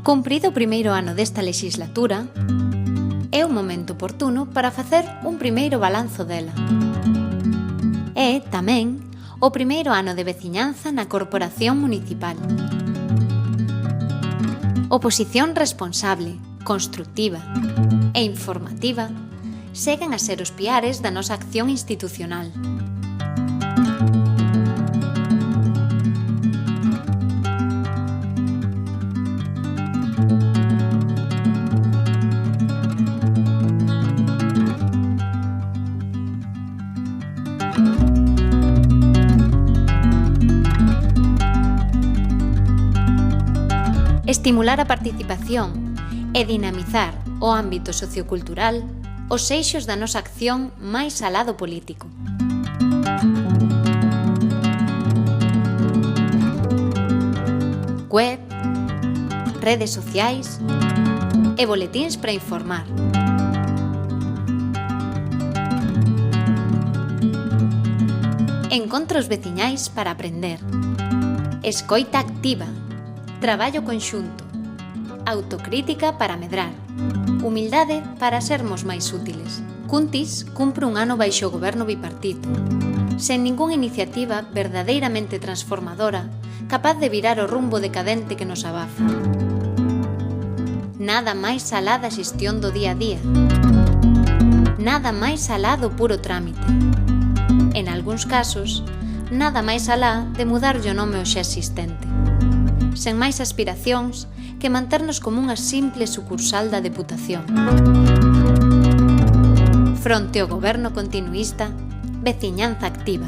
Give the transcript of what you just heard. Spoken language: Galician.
Cumprido o primeiro ano desta legislatura, é o momento oportuno para facer un primeiro balanzo dela. É, tamén, o primeiro ano de veciñanza na Corporación Municipal. Oposición responsable, constructiva e informativa seguen a ser os piares da nosa acción institucional. Estimular a participación e dinamizar o ámbito sociocultural os eixos da nosa acción máis alá do político. Web, redes sociais e boletíns para informar. Encontros veciñais para aprender. Escoita activa. Traballo conxunto, autocrítica para medrar, humildade para sermos máis útiles. Cuntis cumpre un ano baixo o goberno bipartito, sen ningunha iniciativa verdadeiramente transformadora capaz de virar o rumbo decadente que nos abafa. Nada máis alá da xestión do día a día, nada máis alá do puro trámite. En algúns casos, nada máis alá de mudarlle o nome ao xa existente. Sen máis aspiracións que manternos como unha simple sucursal da Deputación. Fronte ao goberno continuísta, veciñanza activa.